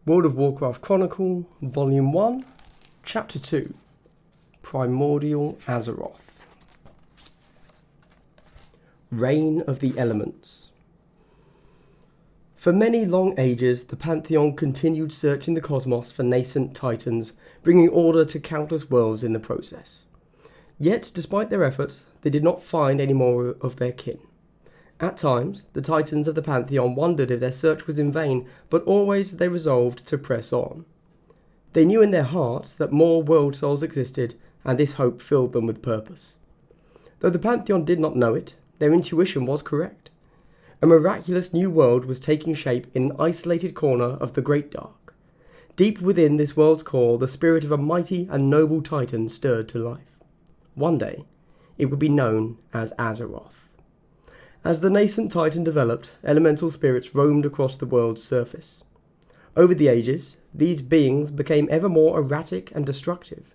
World of Warcraft Chronicles Volume 1, Chapter 2, Primordial Azeroth. Reign of the Elements. For many long ages, the Pantheon continued searching the cosmos for nascent titans, bringing order to countless worlds in the process. Yet, despite their efforts, they did not find any more of their kin. At times, the titans of the Pantheon wondered if their search was in vain, but always they resolved to press on. They knew in their hearts that more world souls existed, and this hope filled them with purpose. Though the Pantheon did not know it, their intuition was correct. A miraculous new world was taking shape in an isolated corner of the Great Dark. Deep within this world's core, the spirit of a mighty and noble titan stirred to life. One day, it would be known as Azeroth. As the nascent titan developed, elemental spirits roamed across the world's surface. Over the ages, these beings became ever more erratic and destructive.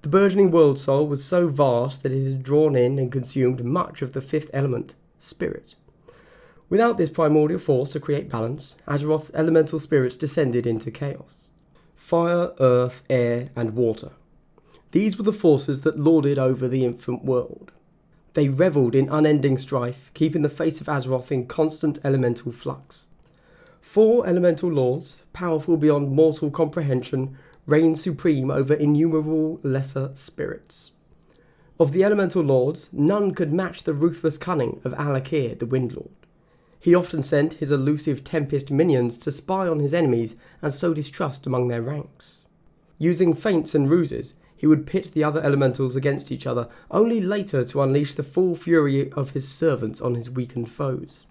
The burgeoning world soul was so vast that it had drawn in and consumed much of the fifth element, spirit. Without this primordial force to create balance, Azeroth's elemental spirits descended into chaos. Fire, earth, air, and water. These were the forces that lorded over the infant world. They revelled in unending strife, keeping the face of Azeroth in constant elemental flux. 4 elemental lords, powerful beyond mortal comprehension, reigned supreme over innumerable lesser spirits. Of the elemental lords, none could match the ruthless cunning of Alakir, the Windlord. He often sent his elusive Tempest minions to spy on his enemies and sow distrust among their ranks. Using feints and ruses, he would pit the other elementals against each other, only later to unleash the full fury of his servants on his weakened foes.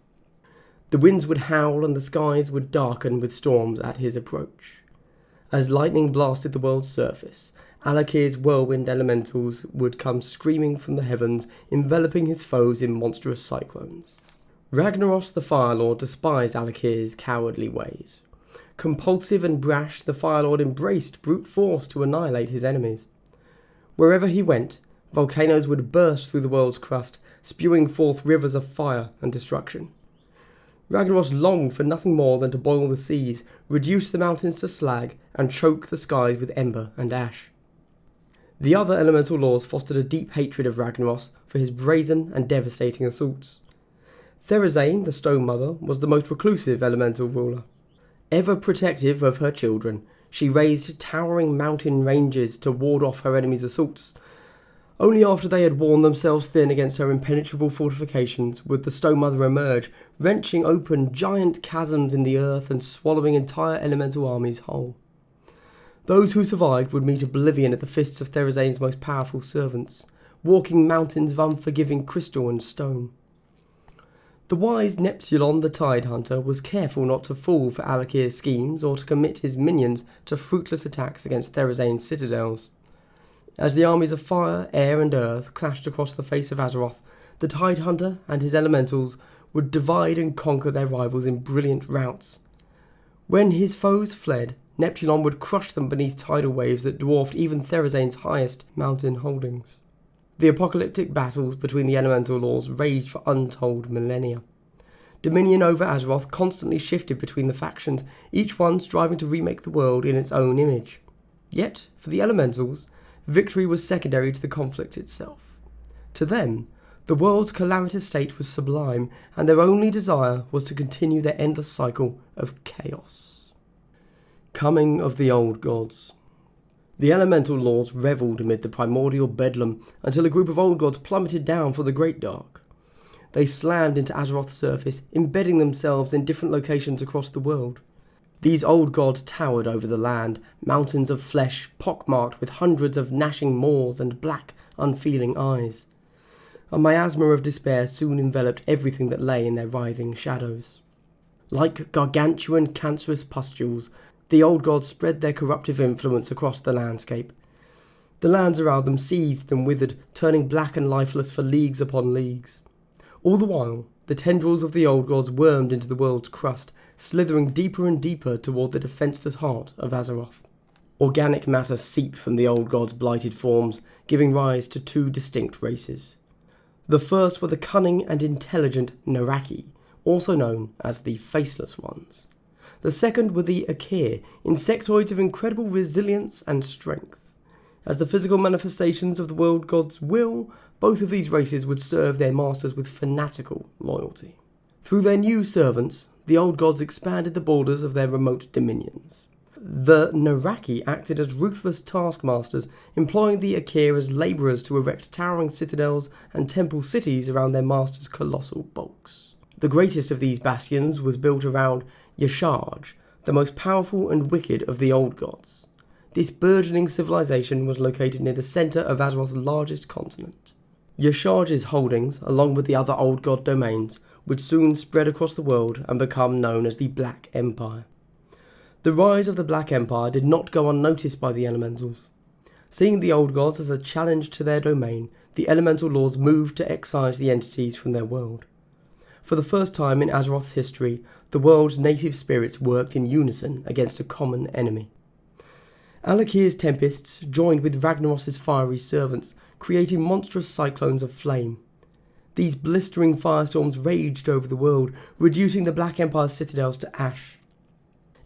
The winds would howl and the skies would darken with storms at his approach. As lightning blasted the world's surface, Alakir's whirlwind elementals would come screaming from the heavens, enveloping his foes in monstrous cyclones. Ragnaros the Fire Lord despised Alakir's cowardly ways. Compulsive and brash, the Fire Lord embraced brute force to annihilate his enemies. Wherever he went, volcanoes would burst through the world's crust, spewing forth rivers of fire and destruction. Ragnaros longed for nothing more than to boil the seas, reduce the mountains to slag, and choke the skies with ember and ash. The other elemental lords fostered a deep hatred of Ragnaros for his brazen and devastating assaults. Therazane, the Stone Mother, was the most reclusive elemental ruler. Ever protective of her children, she raised towering mountain ranges to ward off her enemies' assaults. Only after they had worn themselves thin against her impenetrable fortifications would the Stone Mother emerge, wrenching open giant chasms in the earth and swallowing entire elemental armies whole. Those who survived would meet oblivion at the fists of Therazane's most powerful servants, walking mountains of unforgiving crystal and stone. The wise Neptulon the Tidehunter was careful not to fall for Alakir's schemes or to commit his minions to fruitless attacks against Therazane's citadels. As the armies of fire, air and earth clashed across the face of Azeroth, the Tidehunter and his elementals would divide and conquer their rivals in brilliant routs. When his foes fled, Neptulon would crush them beneath tidal waves that dwarfed even Therazane's highest mountain holdings. The apocalyptic battles between the elemental lords raged for untold millennia. Dominion over Azeroth constantly shifted between the factions, each one striving to remake the world in its own image. Yet, for the elementals, victory was secondary to the conflict itself. To them, the world's calamitous state was sublime, and their only desire was to continue their endless cycle of chaos. Coming of the Old Gods. The elemental lords revelled amid the primordial bedlam until a group of old gods plummeted down for the Great Dark. They slammed into Azeroth's surface, embedding themselves in different locations across the world. These old gods towered over the land, mountains of flesh pockmarked with hundreds of gnashing maws and black, unfeeling eyes. A miasma of despair soon enveloped everything that lay in their writhing shadows. Like gargantuan cancerous pustules, the old gods spread their corruptive influence across the landscape. The lands around them seethed and withered, turning black and lifeless for leagues upon leagues. All the while, the tendrils of the old gods wormed into the world's crust, slithering deeper and deeper toward the defenceless heart of Azeroth. Organic matter seeped from the old gods' blighted forms, giving rise to 2 distinct races. The first were the cunning and intelligent Naraki, also known as the Faceless Ones. The second were the Akir, insectoids of incredible resilience and strength. As the physical manifestations of the world god's will, both of these races would serve their masters with fanatical loyalty. Through their new servants, the old gods expanded the borders of their remote dominions. The Naraki acted as ruthless taskmasters, employing the Akir as labourers to erect towering citadels and temple cities around their masters' colossal bulks. The greatest of these bastions was built around Yasharj, the most powerful and wicked of the old gods. This burgeoning civilization was located near the centre of Azeroth's largest continent. Yasharj's holdings, along with the other old god domains, would soon spread across the world and become known as the Black Empire. The rise of the Black Empire did not go unnoticed by the elementals. Seeing the old gods as a challenge to their domain, the elemental lords moved to excise the entities from their world. For the first time in Azeroth's history, the world's native spirits worked in unison against a common enemy. Alakir's tempests joined with Ragnaros's fiery servants, creating monstrous cyclones of flame. These blistering firestorms raged over the world, reducing the Black Empire's citadels to ash.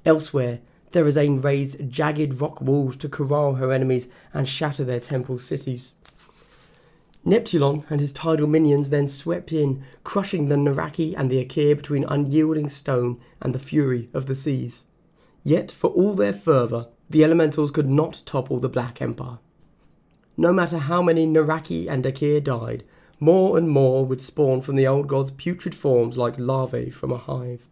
Elsewhere, Therazane raised jagged rock walls to corral her enemies and shatter their temple cities. Neptulon and his tidal minions then swept in, crushing the Naraki and the Akir between unyielding stone and the fury of the seas. Yet, for all their fervour, the elementals could not topple the Black Empire. No matter how many Naraki and Akir died, more and more would spawn from the old gods' putrid forms like larvae from a hive.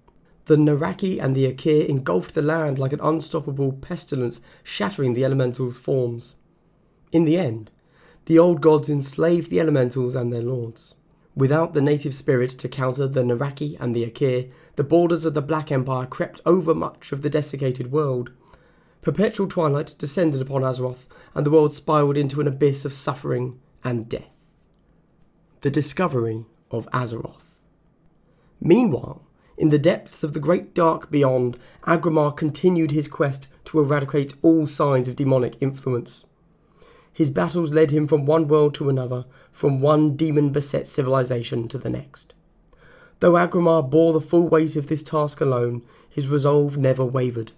The Naraki and the Akir engulfed the land like an unstoppable pestilence, shattering the elementals' forms. In the end, the old gods enslaved the elementals and their lords. Without the native spirits to counter the Naraki and the Akir, the borders of the Black Empire crept over much of the desiccated world. Perpetual twilight descended upon Azeroth, and the world spiraled into an abyss of suffering and death. The discovery of Azeroth. Meanwhile, in the depths of the great dark beyond, Agramar continued his quest to eradicate all signs of demonic influence. His battles led him from one world to another, from one demon-beset civilization to the next. Though Agramar bore the full weight of this task alone, his resolve never wavered.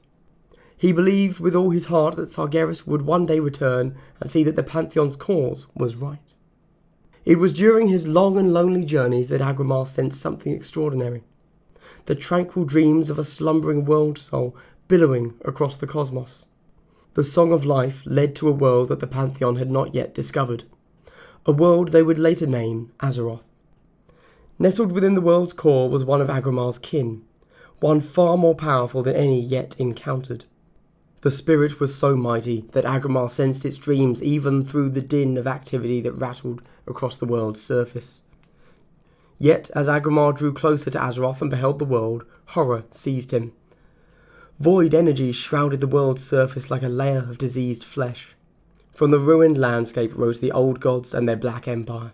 He believed with all his heart that Sargeras would one day return and see that the Pantheon's cause was right. It was during his long and lonely journeys that Agramar sensed something extraordinary. The tranquil dreams of a slumbering world soul billowing across the cosmos. The song of life led to a world that the Pantheon had not yet discovered. A world they would later name Azeroth. Nestled within the world's core was one of Agramar's kin, one far more powerful than any yet encountered. The spirit was so mighty that Agramar sensed its dreams even through the din of activity that rattled across the world's surface. Yet, as Agramar drew closer to Azeroth and beheld the world, horror seized him. Void energies shrouded the world's surface like a layer of diseased flesh. From the ruined landscape rose the old gods and their Black Empire.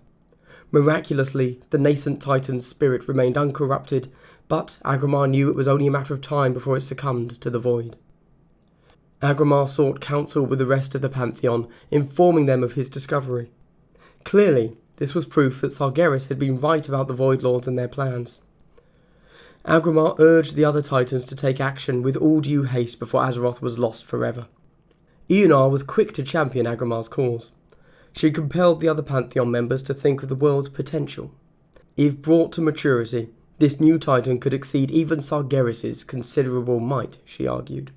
Miraculously, the nascent Titan's spirit remained uncorrupted, but Agramar knew it was only a matter of time before it succumbed to the void. Agramar sought counsel with the rest of the Pantheon, informing them of his discovery. Clearly, this was proof that Sargeras had been right about the Void Lords and their plans. Agramar urged the other Titans to take action with all due haste before Azeroth was lost forever. Ionar was quick to champion Agramar's cause. She compelled the other Pantheon members to think of the world's potential. If brought to maturity, this new Titan could exceed even Sargeras' considerable might, she argued.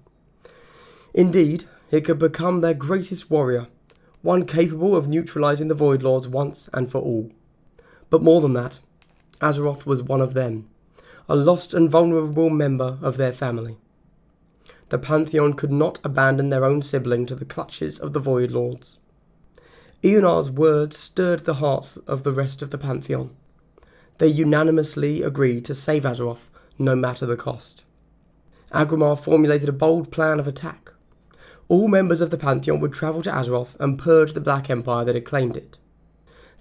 Indeed, it could become their greatest warrior, one capable of neutralizing the Void Lords once and for all. But more than that, Azeroth was one of them, a lost and vulnerable member of their family. The Pantheon could not abandon their own sibling to the clutches of the Void Lords. Ionar's words stirred the hearts of the rest of the Pantheon. They unanimously agreed to save Azeroth, no matter the cost. Agramar formulated a bold plan of attack. All members of the Pantheon would travel to Azeroth and purge the Black Empire that had claimed it.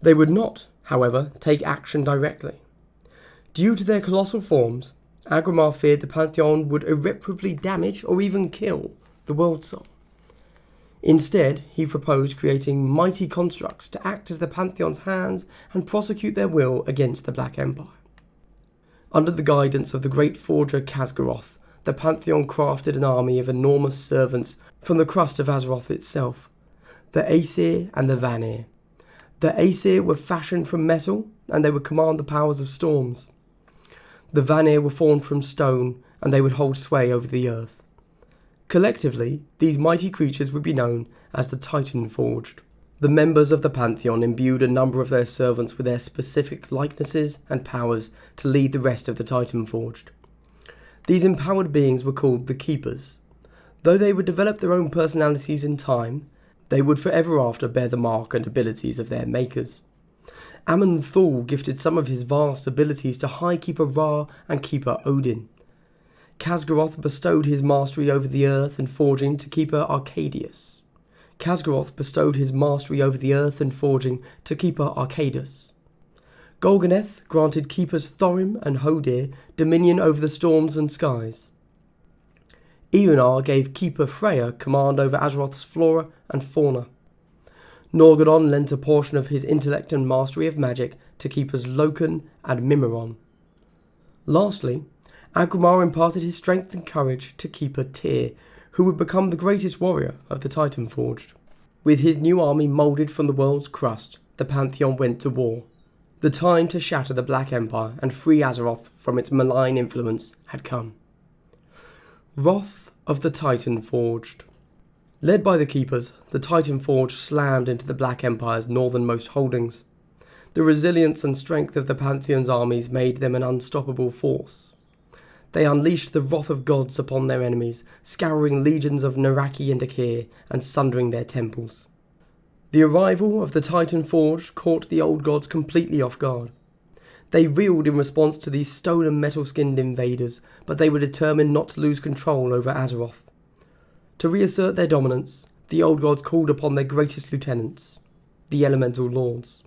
They would not, however, take action directly. Due to their colossal forms, Agramar feared the Pantheon would irreparably damage or even kill the World Soul. Instead, he proposed creating mighty constructs to act as the Pantheon's hands and prosecute their will against the Black Empire. Under the guidance of the great forger Khaz'goroth, the Pantheon crafted an army of enormous servants from the crust of Azeroth itself, the Aesir and the Vanir. The Aesir were fashioned from metal, and they would command the powers of storms. The Vanir were formed from stone, and they would hold sway over the earth. Collectively, these mighty creatures would be known as the Titan Forged. The members of the Pantheon imbued a number of their servants with their specific likenesses and powers to lead the rest of the Titan Forged. These empowered beings were called the Keepers. Though they would develop their own personalities in time, they would forever after bear the mark and abilities of their makers. Amon Thul gifted some of his vast abilities to High Keeper Ra and Keeper Odin. Khaz'goroth bestowed his mastery over the earth and forging to Keeper Arcadius. Khaz'goroth bestowed his mastery over the earth and forging to Keeper Arcadus. Golganeth granted Keepers Thorim and Hodir dominion over the storms and skies. Eonar gave Keeper Freya command over Azeroth's flora and fauna. Norgadon lent a portion of his intellect and mastery of magic to Keepers Loken and Mimiron. Lastly, Agramar imparted his strength and courage to Keeper Tyr, who would become the greatest warrior of the Titan Forged. With his new army moulded from the world's crust, the Pantheon went to war. The time to shatter the Black Empire and free Azeroth from its malign influence had come. Wrath of the Titan Forged. Led by the Keepers, the Titan Forged slammed into the Black Empire's northernmost holdings. The resilience and strength of the Pantheon's armies made them an unstoppable force. They unleashed the wrath of gods upon their enemies, scouring legions of Naraki and Akir and sundering their temples. The arrival of the Titan Forged caught the old gods completely off guard. They reeled in response to these stone and metal-skinned invaders, but they were determined not to lose control over Azeroth. To reassert their dominance, the old gods called upon their greatest lieutenants, the Elemental Lords.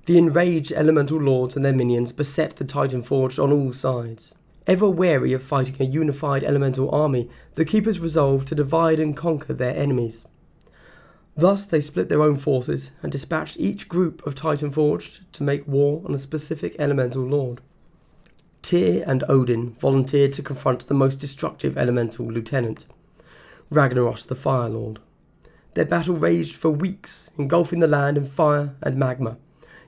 The enraged Elemental Lords and their minions beset the Titan Forged on all sides. Ever wary of fighting a unified elemental army, the Keepers resolved to divide and conquer their enemies. Thus they split their own forces and dispatched each group of Titan Forged to make war on a specific elemental lord. Tyr and Odin volunteered to confront the most destructive elemental lieutenant, Ragnaros the Fire Lord. Their battle raged for weeks, engulfing the land in fire and magma.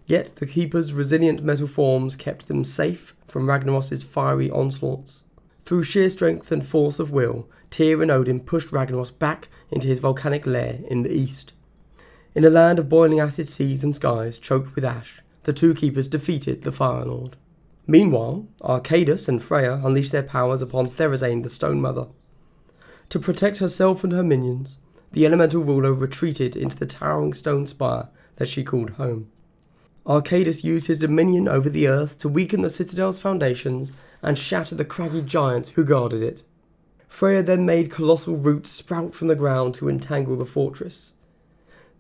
Yet the Keepers' resilient metal forms kept them safe from Ragnaros' fiery onslaughts. Through sheer strength and force of will, Tyr and Odin pushed Ragnaros back into his volcanic lair in the east. In a land of boiling acid seas and skies choked with ash, the two Keepers defeated the Fire Lord. Meanwhile, Arcadus and Freya unleashed their powers upon Therazane the Stone Mother. To protect herself and her minions, the elemental ruler retreated into the towering stone spire that she called home. Arcadus used his dominion over the earth to weaken the citadel's foundations and shatter the craggy giants who guarded it. Freya then made colossal roots sprout from the ground to entangle the fortress.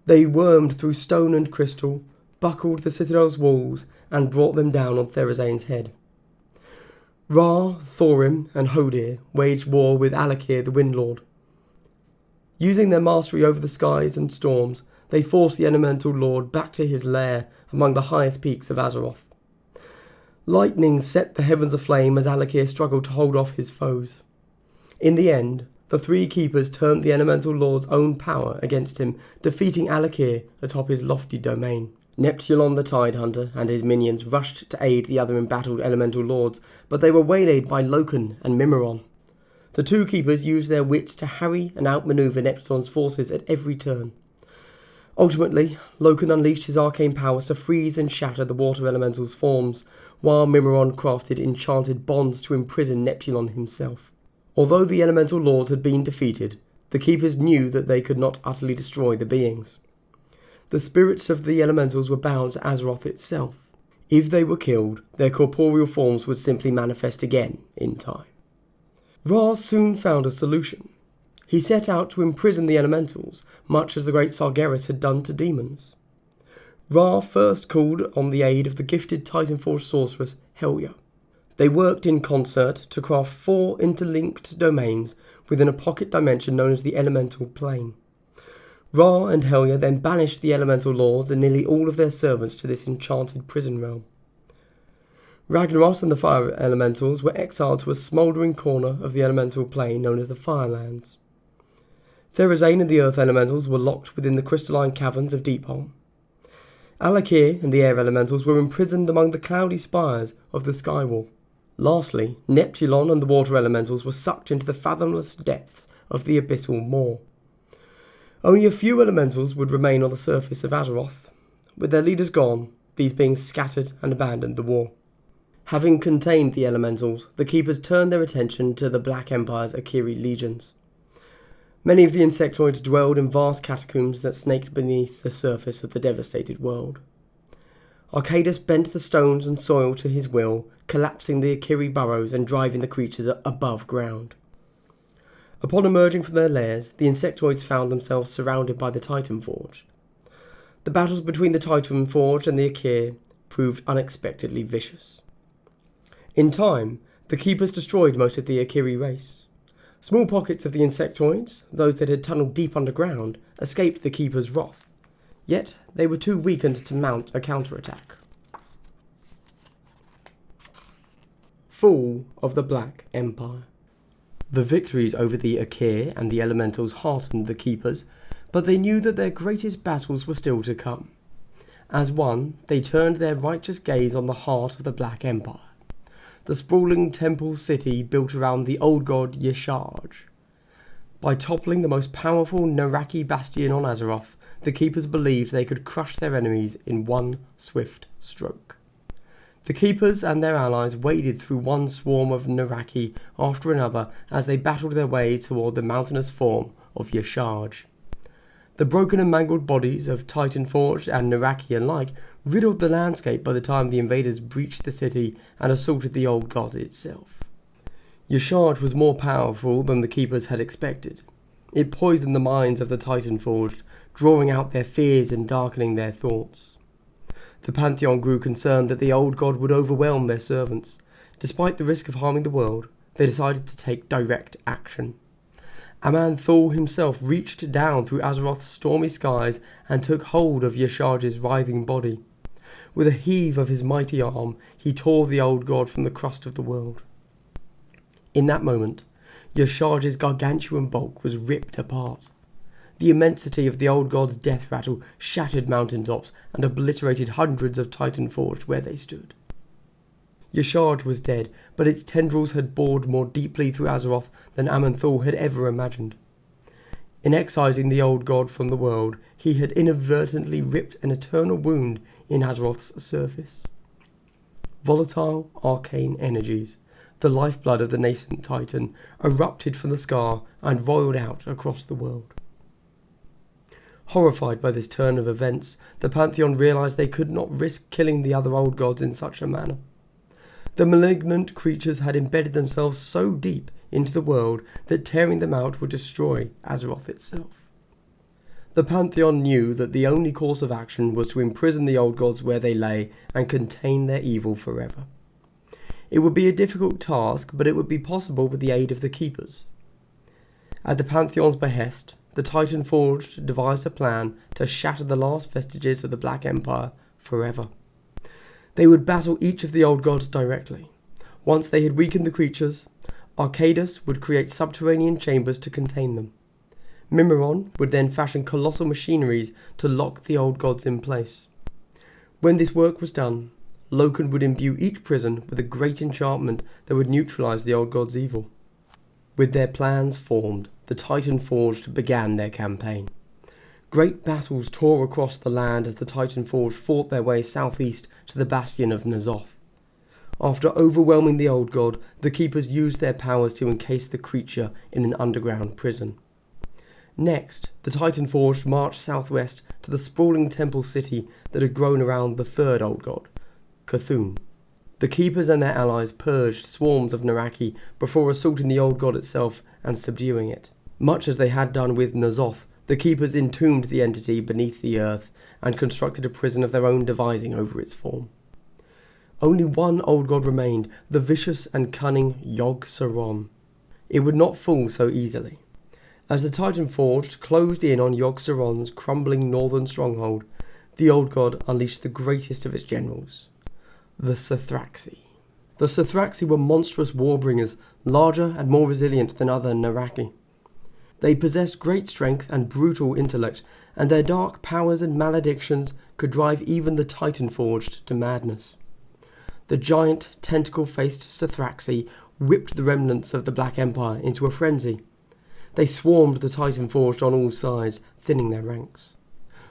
They wormed through stone and crystal, buckled the citadel's walls, and brought them down on Therazane's head. Ra, Thorim, and Hodir waged war with Alakir the Windlord. Using their mastery over the skies and storms, they forced the Elemental Lord back to his lair among the highest peaks of Azeroth. Lightning set the heavens aflame as Alakir struggled to hold off his foes. In the end, the three Keepers turned the Elemental Lord's own power against him, defeating Alakir atop his lofty domain. Neptulon the Tidehunter and his minions rushed to aid the other embattled Elemental Lords, but they were waylaid by Loken and Mimiron. The two Keepers used their wits to harry and outmaneuver Neptulon's forces at every turn. Ultimately, Loken unleashed his arcane powers to freeze and shatter the water elemental's forms, while Mimiron crafted enchanted bonds to imprison Neptulon himself. Although the Elemental Lords had been defeated, the Keepers knew that they could not utterly destroy the beings. The spirits of the elementals were bound to Azeroth itself. If they were killed, their corporeal forms would simply manifest again in time. Ra soon found a solution. He set out to imprison the elementals, much as the great Sargeras had done to demons. Ra first called on the aid of the gifted Titanforge sorceress Helya. They worked in concert to craft 4 interlinked domains within a pocket dimension known as the Elemental Plane. Ra and Helya then banished the Elemental Lords and nearly all of their servants to this enchanted prison realm. Ragnaros and the fire elementals were exiled to a smouldering corner of the elemental plane known as the Firelands. Therazane and the earth elementals were locked within the crystalline caverns of Deepholm. Alakir and the air elementals were imprisoned among the cloudy spires of the Skywall. Lastly, Neptulon and the water elementals were sucked into the fathomless depths of the abyssal maw. Only a few elementals would remain on the surface of Azeroth. With their leaders gone, these beings scattered and abandoned the war. Having contained the elementals, the Keepers turned their attention to the Black Empire's Akiri legions. Many of the insectoids dwelled in vast catacombs that snaked beneath the surface of the devastated world. Arcadus bent the stones and soil to his will, collapsing the Akiri burrows and driving the creatures above ground. Upon emerging from their lairs, the insectoids found themselves surrounded by the Titan Forge. The battles between the Titan Forge and the Akir proved unexpectedly vicious. In time, the Keepers destroyed most of the Akiri race. Small pockets of the insectoids, those that had tunnelled deep underground, escaped the Keepers' wrath. Yet they were too weakened to mount a counterattack. Fall of the Black Empire. The victories over the Akir and the Elementals heartened the Keepers, but they knew that their greatest battles were still to come. As one, they turned their righteous gaze on the heart of the Black Empire, the sprawling temple city built around the old god Yesharj. By toppling the most powerful Naraki bastion on Azeroth, the Keepers believed they could crush their enemies in one swift stroke. The Keepers and their allies waded through one swarm of Naraki after another as they battled their way toward the mountainous form of Yesharj. The broken and mangled bodies of Titan Forged and Naraki alike riddled the landscape by the time the invaders breached the city and assaulted the old god itself. Yesharj was more powerful than the Keepers had expected. It poisoned the minds of the Titan Forged, drawing out their fears and darkening their thoughts. The Pantheon grew concerned that the old god would overwhelm their servants. Despite the risk of harming the world, they decided to take direct action. Aman'Thul himself reached down through Azeroth's stormy skies and took hold of Yesharj's writhing body. With a heave of his mighty arm, he tore the old god from the crust of the world. In that moment, Yesharj's gargantuan bulk was ripped apart. The immensity of the old god's death rattle shattered mountaintops and obliterated hundreds of Titan Forged where they stood. Yesharj was dead, but its tendrils had bored more deeply through Azeroth than Aman'Thul had ever imagined. In excising the old god from the world, he had inadvertently ripped an eternal wound in Azeroth's surface. Volatile, arcane energies, the lifeblood of the nascent Titan, erupted from the scar and roiled out across the world. Horrified by this turn of events, the Pantheon realized they could not risk killing the other old gods in such a manner. The malignant creatures had embedded themselves so deep into the world that tearing them out would destroy Azeroth itself. The Pantheon knew that the only course of action was to imprison the old gods where they lay and contain their evil forever. It would be a difficult task, but it would be possible with the aid of the Keepers. At the Pantheon's behest, the Titan Forged devised a plan to shatter the last vestiges of the Black Empire forever. They would battle each of the old gods directly. Once they had weakened the creatures, Arcadus would create subterranean chambers to contain them. Mimiron would then fashion colossal machineries to lock the old gods in place. When this work was done, Loken would imbue each prison with a great enchantment that would neutralize the old gods' evil. With their plans formed, the Titan Forged began their campaign. Great battles tore across the land as the Titan Forged fought their way southeast to the bastion of N'Zoth. After overwhelming the old god, the Keepers used their powers to encase the creature in an underground prison. Next, the Titan Forged marched southwest to the sprawling temple city that had grown around the third old god, Cthulhu. The Keepers and their allies purged swarms of Naraki before assaulting the old god itself and subduing it. Much as they had done with N'Zoth, the Keepers entombed the entity beneath the earth and constructed a prison of their own devising over its form. Only one old god remained, the vicious and cunning Yogg-Saron. It would not fall so easily. As the Titan Forged closed in on Yogg-Saron's crumbling northern stronghold, the old god unleashed the greatest of its generals, the Sithraxi. The Sithraxi were monstrous warbringers, larger and more resilient than other Naraki. They possessed great strength and brutal intellect, and their dark powers and maledictions could drive even the Titanforged to madness. The giant, tentacle-faced Sithraxi whipped the remnants of the Black Empire into a frenzy. They swarmed the Titanforged on all sides, thinning their ranks.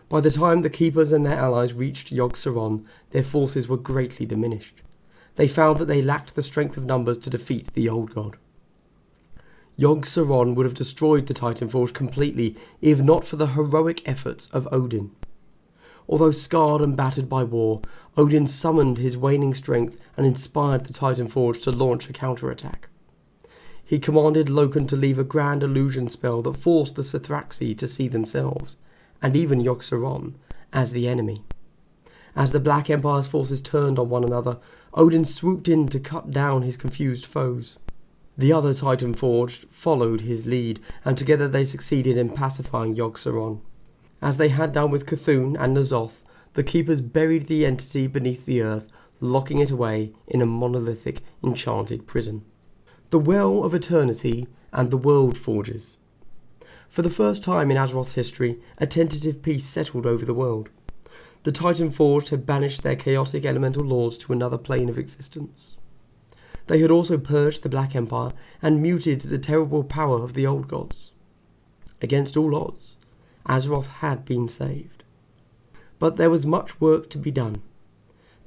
By the time the Keepers and their allies reached Yogg-Saron, their forces were greatly diminished. They found that they lacked the strength of numbers to defeat the Old God. Yogg-Saron would have destroyed the Titanforged completely if not for the heroic efforts of Odin. Although scarred and battered by war, Odin summoned his waning strength and inspired the Titanforged to launch a counterattack. He commanded Loken to leave a grand illusion spell that forced the Sithraxi to see themselves, and even Yogg-Saron, as the enemy. As the Black Empire's forces turned on one another, Odin swooped in to cut down his confused foes. The other Titanforged followed his lead, and together they succeeded in pacifying Yogg-Saron. As they had done with Cthulhu and N'Zoth, the Keepers buried the entity beneath the earth, locking it away in a monolithic, enchanted prison. The Well of Eternity and the World Forges. For the first time in Azeroth's history, a tentative peace settled over the world. The Titanforged had banished their chaotic elemental lords to another plane of existence. They had also purged the Black Empire and muted the terrible power of the Old Gods. Against all odds, Azeroth had been saved. But there was much work to be done.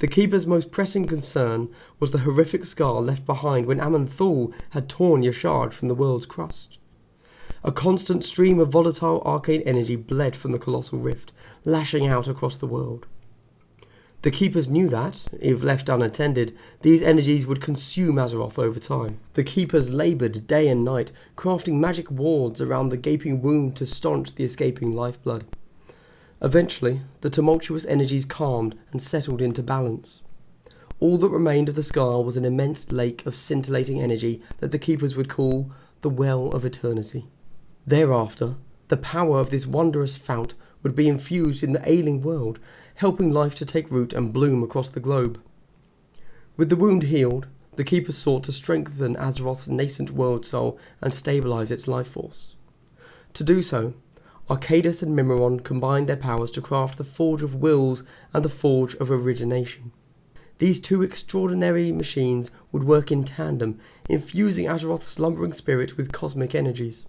The Keeper's most pressing concern was the horrific scar left behind when Aman'Thul had torn Yashard from the world's crust. A constant stream of volatile arcane energy bled from the colossal rift, lashing out across the world. The Keepers knew that, if left unattended, these energies would consume Azeroth over time. The Keepers laboured day and night, crafting magic wards around the gaping wound to staunch the escaping lifeblood. Eventually, the tumultuous energies calmed and settled into balance. All that remained of the scar was an immense lake of scintillating energy that the Keepers would call the Well of Eternity. Thereafter, the power of this wondrous fount would be infused in the ailing world, helping life to take root and bloom across the globe. With the wound healed, the Keepers sought to strengthen Azeroth's nascent world soul and stabilise its life force. To do so, Arcadus and Mimiron combined their powers to craft the Forge of Wills and the Forge of Origination. These two extraordinary machines would work in tandem, infusing Azeroth's slumbering spirit with cosmic energies.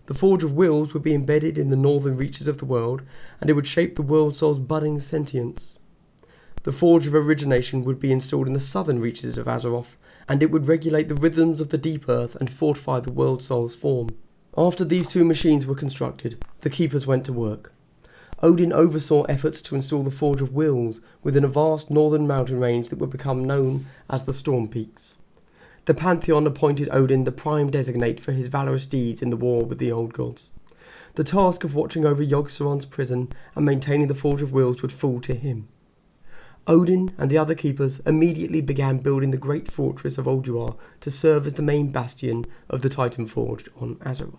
The Forge of Wills would be embedded in the northern reaches of the world, and it would shape the world soul's budding sentience. The Forge of Origination would be installed in the southern reaches of Azeroth, and it would regulate the rhythms of the deep earth and fortify the world soul's form. After these two machines were constructed, the Keepers went to work. Odin oversaw efforts to install the Forge of Wills within a vast northern mountain range that would become known as the Storm Peaks. The Pantheon appointed Odin the prime designate for his valorous deeds in the war with the Old Gods. The task of watching over Yogg-Saron's prison and maintaining the Forge of Wills would fall to him. Odin and the other Keepers immediately began building the great fortress of Ulduar to serve as the main bastion of the Titanforged on Azeroth.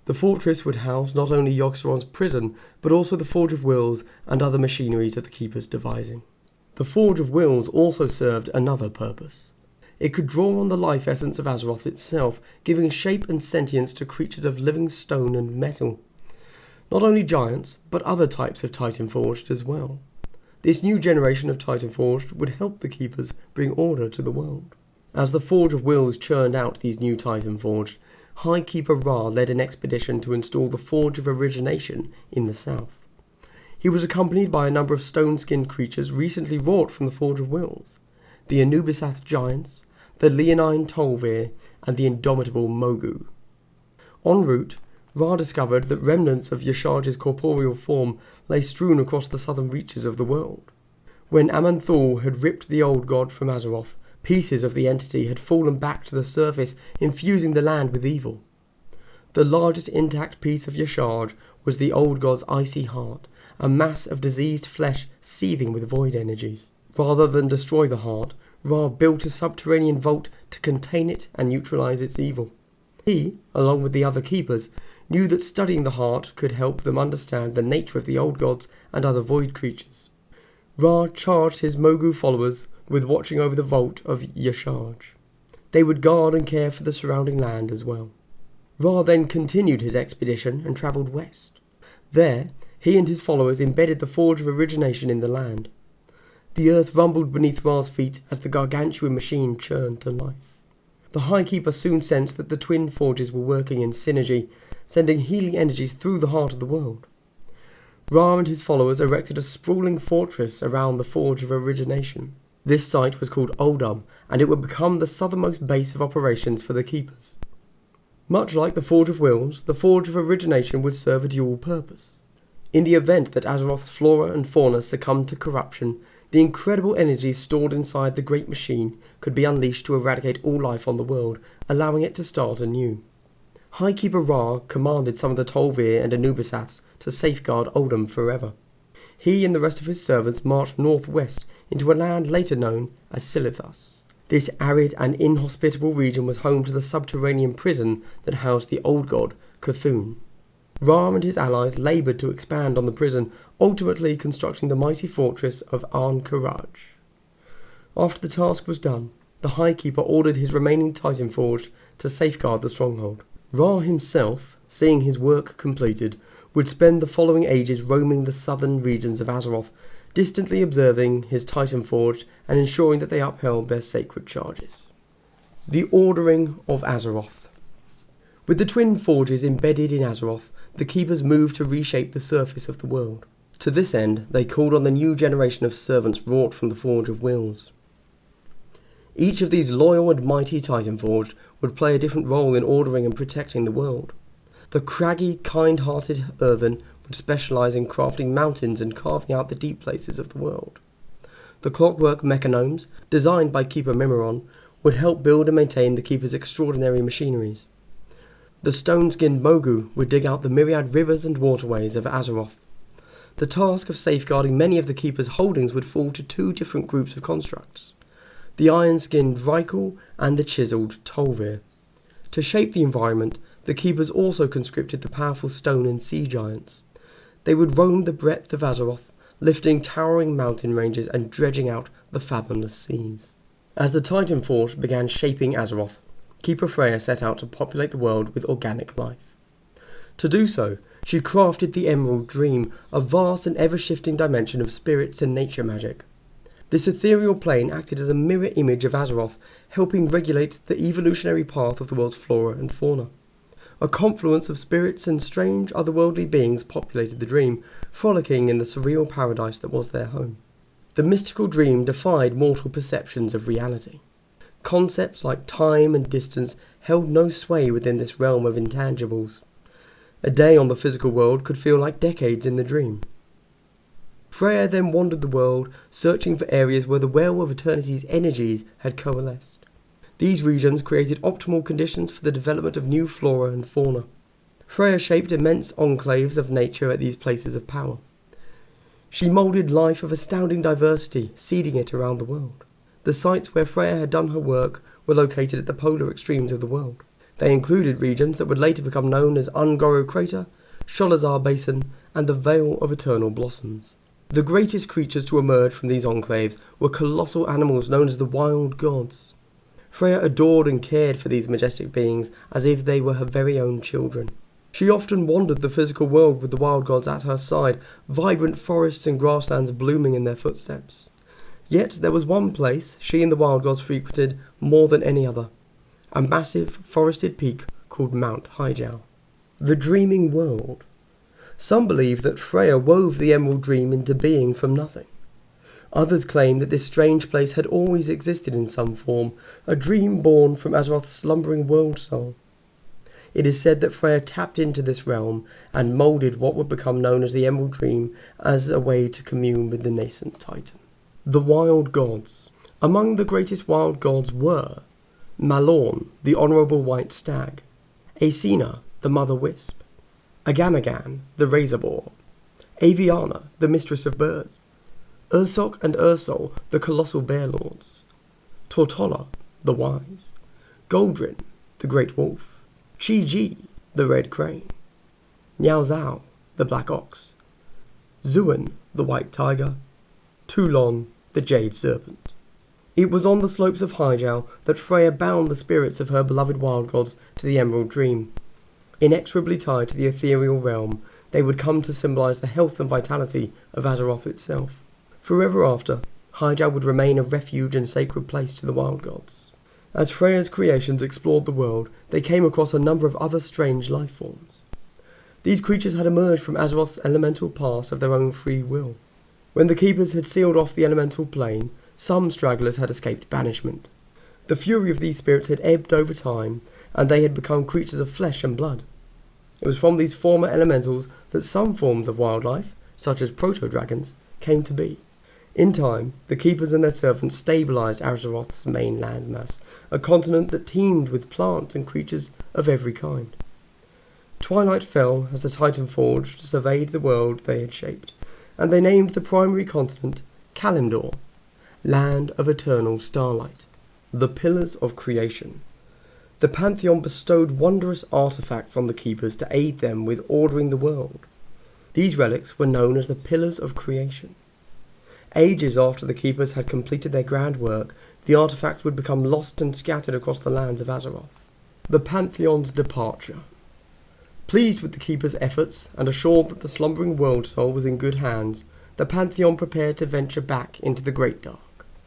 The fortress would house not only Yogg-Saron's prison, but also the Forge of Wills and other machineries of the Keepers' devising. The Forge of Wills also served another purpose. It could draw on the life essence of Azeroth itself, giving shape and sentience to creatures of living stone and metal. Not only giants, but other types of Titanforged as well. This new generation of Titanforged would help the Keepers bring order to the world. As the Forge of Wills churned out these new Titanforged, High Keeper Ra led an expedition to install the Forge of Origination in the south. He was accompanied by a number of stone-skinned creatures recently wrought from the Forge of Wills, the Anubisath giants, the leonine Tol'vir, and the indomitable Mogu. En route, Ra discovered that remnants of Yashard's corporeal form lay strewn across the southern reaches of the world. When Aman'Thul had ripped the Old God from Azeroth, pieces of the entity had fallen back to the surface, infusing the land with evil. The largest intact piece of Yashard was the Old God's icy heart, a mass of diseased flesh seething with void energies. Rather than destroy the heart, Ra built a subterranean vault to contain it and neutralize its evil. He, along with the other Keepers, knew that studying the heart could help them understand the nature of the Old Gods and other void creatures. Ra charged his Mogu followers with watching over the vault of Yashaj. They would guard and care for the surrounding land as well. Ra then continued his expedition and travelled west. There, he and his followers embedded the Forge of Origination in the land. The earth rumbled beneath Ra's feet as the gargantuan machine churned to life. The High Keeper soon sensed that the twin forges were working in synergy, sending healing energies through the heart of the world. Ra and his followers erected a sprawling fortress around the Forge of Origination. This site was called Oldum, and it would become the southernmost base of operations for the Keepers. Much like the Forge of Wills, the Forge of Origination would serve a dual purpose. In the event that Azeroth's flora and fauna succumbed to corruption, the incredible energy stored inside the great machine could be unleashed to eradicate all life on the world, allowing it to start anew. High Keeper Ra commanded some of the Tol'vir and Anubisaths to safeguard Oldham forever. He and the rest of his servants marched northwest into a land later known as Silithus. This arid and inhospitable region was home to the subterranean prison that housed the old god, Cthulhu. Ra and his allies laboured to expand on the prison, ultimately constructing the mighty fortress of Ahn'Qiraj. After the task was done, the High Keeper ordered his remaining Titan Forged to safeguard the stronghold. Ra himself, seeing his work completed, would spend the following ages roaming the southern regions of Azeroth, distantly observing his Titan Forged and ensuring that they upheld their sacred charges. The Ordering of Azeroth. With the twin forges embedded in Azeroth, the Keepers moved to reshape the surface of the world. To this end, they called on the new generation of servants wrought from the Forge of Wills. Each of these loyal and mighty Titan Forged would play a different role in ordering and protecting the world. The craggy, kind-hearted Earthen would specialise in crafting mountains and carving out the deep places of the world. The clockwork mechanomes, designed by Keeper Mimiron, would help build and maintain the Keeper's extraordinary machineries. The stone-skinned Mogu would dig out the myriad rivers and waterways of Azeroth. The task of safeguarding many of the Keeper's holdings would fall to two different groups of constructs, the iron-skinned Vrykul and the chiselled Tol'vir. To shape the environment, the Keepers also conscripted the powerful stone and sea giants. They would roam the breadth of Azeroth, lifting towering mountain ranges and dredging out the fathomless seas. As the Titan Forge began shaping Azeroth, Keeper Freya set out to populate the world with organic life. To do so, she crafted the Emerald Dream, a vast and ever-shifting dimension of spirits and nature magic. This ethereal plane acted as a mirror image of Azeroth, helping regulate the evolutionary path of the world's flora and fauna. A confluence of spirits and strange otherworldly beings populated the dream, frolicking in the surreal paradise that was their home. The mystical dream defied mortal perceptions of reality. Concepts like time and distance held no sway within this realm of intangibles. A day on the physical world could feel like decades in the dream. Freya then wandered the world, searching for areas where the well of eternity's energies had coalesced. These regions created optimal conditions for the development of new flora and fauna. Freya shaped immense enclaves of nature at these places of power. She moulded life of astounding diversity, seeding it around the world. The sites where Freya had done her work were located at the polar extremes of the world. They included regions that would later become known as Ungoro Crater, Sholazar Basin, and the Vale of Eternal Blossoms. The greatest creatures to emerge from these enclaves were colossal animals known as the Wild Gods. Freya adored and cared for these majestic beings as if they were her very own children. She often wandered the physical world with the Wild Gods at her side, vibrant forests and grasslands blooming in their footsteps. Yet there was one place she and the Wild Gods frequented more than any other, a massive forested peak called Mount Hyjal. The Dreaming World. Some believe that Freya wove the Emerald Dream into being from nothing. Others claim that this strange place had always existed in some form, a dream born from Azeroth's slumbering world soul. It is said that Freya tapped into this realm and moulded what would become known as the Emerald Dream as a way to commune with the nascent Titan. The Wild Gods. Among the greatest Wild Gods were Malorn, the Honourable White Stag, Aecina, the Mother Wisp, Agamagan, the Razor Boar, Aviana, the Mistress of Birds, Ursok and Ursol, the Colossal Bear Lords, Tortolla, the Wise, Goldrin, the Great Wolf, Chi-Ji, the Red Crane, Niao Zhao, the Black Ox, Zuan, the White Tiger, Toulon, the Jade Serpent. It was on the slopes of Hyjal that Freya bound the spirits of her beloved wild gods to the Emerald Dream. Inexorably tied to the ethereal realm, they would come to symbolise the health and vitality of Azeroth itself. Forever after, Hyjal would remain a refuge and sacred place to the wild gods. As Freya's creations explored the world, they came across a number of other strange life forms. These creatures had emerged from Azeroth's elemental past of their own free will. When the Keepers had sealed off the elemental plane, some stragglers had escaped banishment. The fury of these spirits had ebbed over time, and they had become creatures of flesh and blood. It was from these former elementals that some forms of wildlife, such as proto-dragons, came to be. In time, the Keepers and their servants stabilised Azeroth's main landmass, a continent that teemed with plants and creatures of every kind. Twilight fell as the Titanforged surveyed the world they had shaped, and they named the primary continent Kalimdor, Land of Eternal Starlight. The Pillars of Creation. The Pantheon bestowed wondrous artefacts on the Keepers to aid them with ordering the world. These relics were known as the Pillars of Creation. Ages after the Keepers had completed their grand work, the artefacts would become lost and scattered across the lands of Azeroth. The Pantheon's departure. Pleased with the Keepers' efforts and assured that the slumbering world soul was in good hands, the Pantheon prepared to venture back into the Great Dark.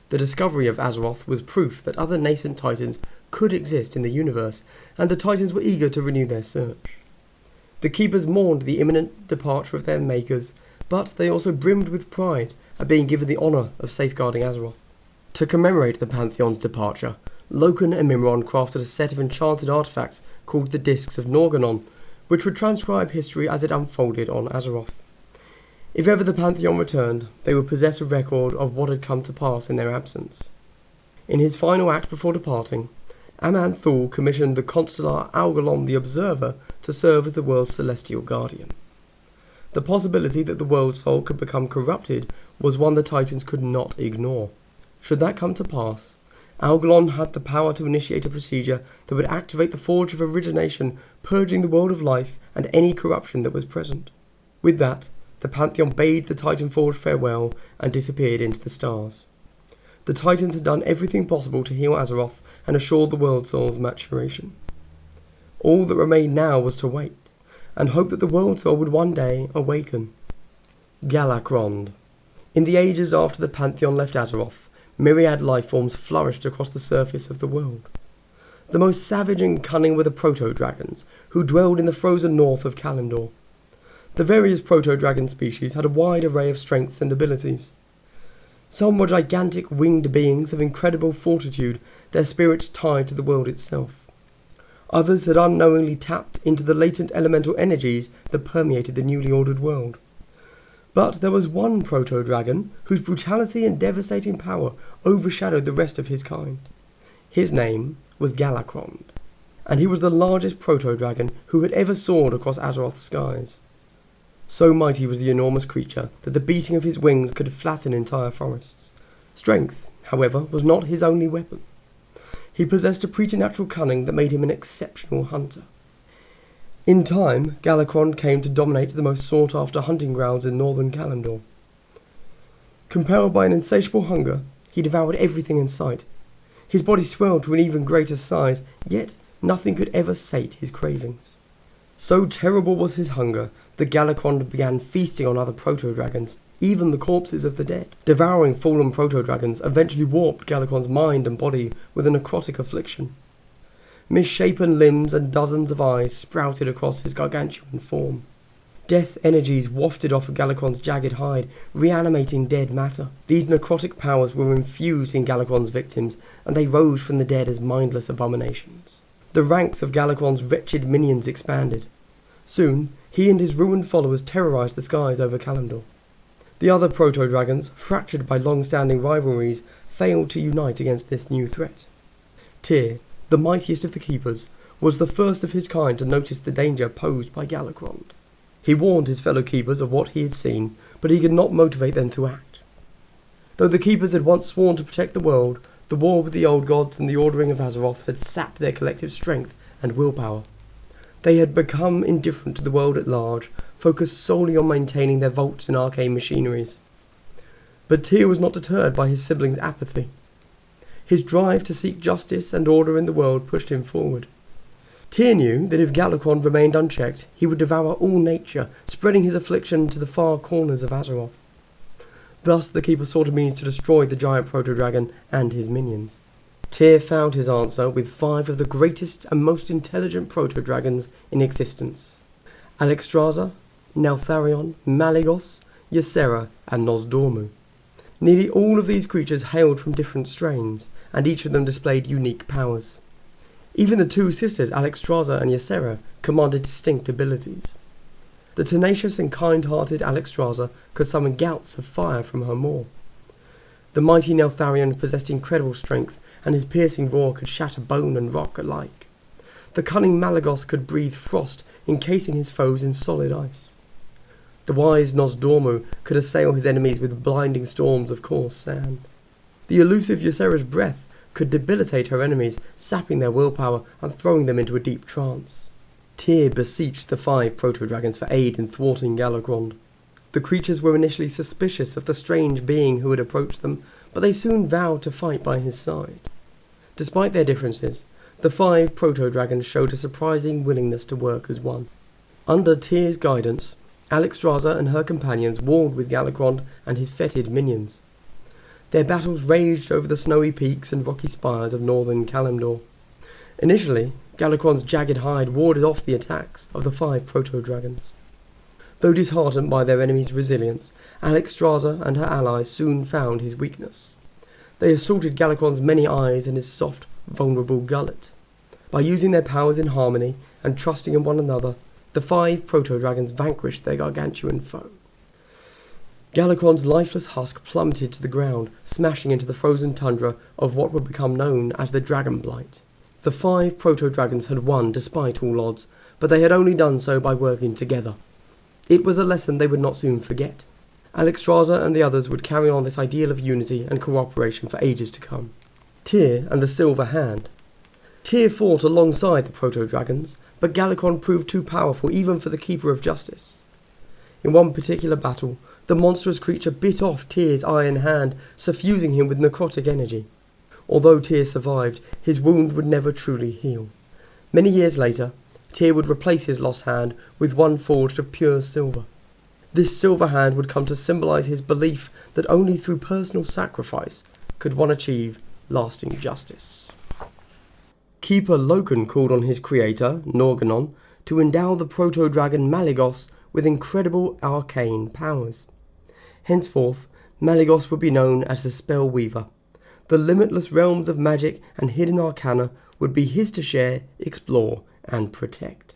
The discovery of Azeroth was proof that other nascent titans could exist in the universe, and the titans were eager to renew their search. The Keepers mourned the imminent departure of their makers, but they also brimmed with pride at being given the honour of safeguarding Azeroth. To commemorate the Pantheon's departure, Loken and Mimron crafted a set of enchanted artefacts called the Discs of Norganon, which would transcribe history as it unfolded on Azeroth. If ever the Pantheon returned, they would possess a record of what had come to pass in their absence. In his final act before departing, Aman Thul commissioned the consular Algalon the Observer to serve as the world's celestial guardian. The possibility that the world soul could become corrupted was one the Titans could not ignore. Should that come to pass, Algalon had the power to initiate a procedure that would activate the Forge of Origination, purging the world of life and any corruption that was present. With that, the Pantheon bade the Titanforge farewell and disappeared into the stars. The Titans had done everything possible to heal Azeroth and assure the world soul's maturation. All that remained now was to wait, and hope that the world soul would one day awaken. Galakrond. In the ages after the Pantheon left Azeroth, myriad life forms flourished across the surface of the world. The most savage and cunning were the proto-dragons, who dwelled in the frozen north of Kalimdor. The various proto-dragon species had a wide array of strengths and abilities. Some were gigantic winged beings of incredible fortitude, their spirits tied to the world itself. Others had unknowingly tapped into the latent elemental energies that permeated the newly ordered world. But there was one proto-dragon whose brutality and devastating power overshadowed the rest of his kind. His name was Galakrond, and he was the largest proto-dragon who had ever soared across Azeroth's skies. So mighty was the enormous creature that the beating of his wings could flatten entire forests. Strength, however, was not his only weapon. He possessed a preternatural cunning that made him an exceptional hunter. In time, Galakrond came to dominate the most sought-after hunting grounds in northern Kalimdor. Compelled by an insatiable hunger, he devoured everything in sight. His body swelled to an even greater size, yet nothing could ever sate his cravings. So terrible was his hunger that Galakrond began feasting on other proto-dragons, even the corpses of the dead. Devouring fallen proto-dragons eventually warped Galakrond's mind and body with a necrotic affliction. Misshapen limbs and dozens of eyes sprouted across his gargantuan form. Death energies wafted off of Galakrond's jagged hide, reanimating dead matter. These necrotic powers were infused in Galakrond's victims, and they rose from the dead as mindless abominations. The ranks of Galakrond's wretched minions expanded. Soon, he and his ruined followers terrorized the skies over Kalimdor. The other proto-dragons, fractured by long-standing rivalries, failed to unite against this new threat. Tyr, the mightiest of the Keepers, was the first of his kind to notice the danger posed by Galakrond. He warned his fellow Keepers of what he had seen, but he could not motivate them to act. Though the Keepers had once sworn to protect the world, the war with the old gods and the ordering of Azeroth had sapped their collective strength and willpower. They had become indifferent to the world at large, focused solely on maintaining their vaults and arcane machineries. But Tyr was not deterred by his siblings' apathy. His drive to seek justice and order in the world pushed him forward. Tyr knew that if Galakrond remained unchecked, he would devour all nature, spreading his affliction to the far corners of Azeroth. Thus the Keeper sought a means to destroy the giant proto-dragon and his minions. Tyr found his answer with 5 of the greatest and most intelligent proto-dragons in existence: Alexstrasza, Neltharion, Malygos, Ysera, and Nosdormu. Nearly all of these creatures hailed from different strains, and each of them displayed unique powers. Even the 2 sisters, Alexstrasza and Ysera, commanded distinct abilities. The tenacious and kind-hearted Alexstrasza could summon gouts of fire from her maw. The mighty Neltharion possessed incredible strength, and his piercing roar could shatter bone and rock alike. The cunning Malygos could breathe frost, encasing his foes in solid ice. The wise Nosdormu could assail his enemies with blinding storms of coarse sand. The elusive Ysera's breath could debilitate her enemies, sapping their willpower and throwing them into a deep trance. Tyr beseeched the 5 proto-dragons for aid in thwarting Galakrond. The creatures were initially suspicious of the strange being who had approached them, but they soon vowed to fight by his side. Despite their differences, the 5 proto-dragons showed a surprising willingness to work as one. Under Tyr's guidance, Alexstrasza and her companions warred with Galakrond and his fetid minions. Their battles raged over the snowy peaks and rocky spires of northern Kalimdor. Initially, Galakrond's jagged hide warded off the attacks of the 5 proto-dragons. Though disheartened by their enemy's resilience, Alexstrasza and her allies soon found his weakness. They assaulted Galakrond's many eyes and his soft, vulnerable gullet. By using their powers in harmony and trusting in one another, the 5 proto-dragons vanquished their gargantuan foe. Galakrond's lifeless husk plummeted to the ground, smashing into the frozen tundra of what would become known as the Dragon Blight. The 5 proto-dragons had won despite all odds, but they had only done so by working together. It was a lesson they would not soon forget. Alexstrasza and the others would carry on this ideal of unity and cooperation for ages to come. Tyr and the Silver Hand. Tyr fought alongside the proto-dragons, but Galakrond proved too powerful even for the Keeper of Justice. In one particular battle, the monstrous creature bit off Tyr's iron hand, suffusing him with necrotic energy. Although Tyr survived, his wound would never truly heal. Many years later, Tyr would replace his lost hand with one forged of pure silver. This silver hand would come to symbolise his belief that only through personal sacrifice could one achieve lasting justice. Keeper Loken called on his creator, Norgannon, to endow the proto-dragon Malygos with incredible arcane powers. Henceforth, Malygos would be known as the Spell Weaver. The limitless realms of magic and hidden arcana would be his to share, explore, and protect.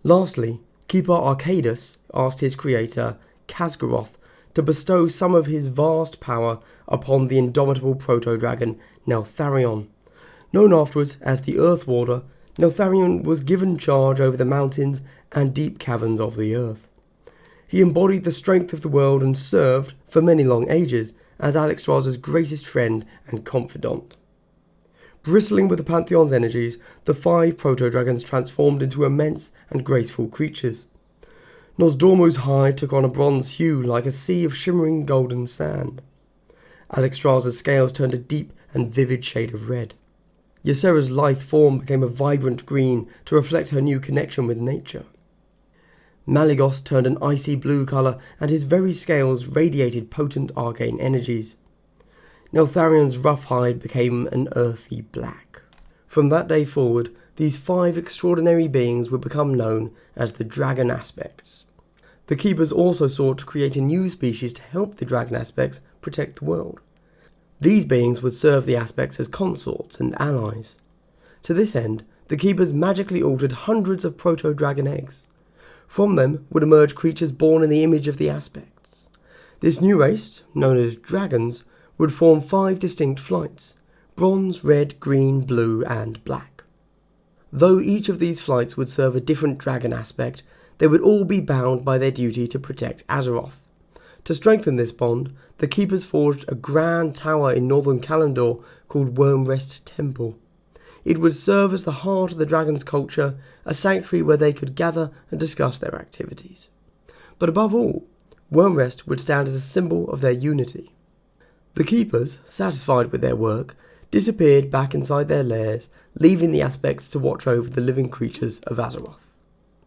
Lastly, Keeper Arcadus asked his creator, Khaz'goroth, to bestow some of his vast power upon the indomitable proto-dragon Neltharion. Known afterwards as the Earth Warder, Neltharion was given charge over the mountains and deep caverns of the earth. He embodied the strength of the world and served, for many long ages, as Alexstrasza's greatest friend and confidant. Bristling with the Pantheon's energies, the 5 proto-dragons transformed into immense and graceful creatures. Nosdormu's hide took on a bronze hue like a sea of shimmering golden sand. Alexstrasza's scales turned a deep and vivid shade of red. Ysera's lithe form became a vibrant green to reflect her new connection with nature. Malygos turned an icy blue colour, and his very scales radiated potent arcane energies. Neltharion's rough hide became an earthy black. From that day forward, these 5 extraordinary beings would become known as the Dragon Aspects. The Keepers also sought to create a new species to help the Dragon Aspects protect the world. These beings would serve the Aspects as consorts and allies. To this end, the Keepers magically altered hundreds of proto-dragon eggs. From them would emerge creatures born in the image of the Aspects. This new race, known as dragons, would form 5 distinct flights: bronze, red, green, blue, and black. Though each of these flights would serve a different dragon aspect, they would all be bound by their duty to protect Azeroth. To strengthen this bond, the Keepers forged a grand tower in northern Kalimdor called Wormrest Temple. It would serve as the heart of the dragon's culture, a sanctuary where they could gather and discuss their activities. But above all, Wormrest would stand as a symbol of their unity. The Keepers, satisfied with their work, disappeared back inside their lairs, leaving the aspects to watch over the living creatures of Azeroth.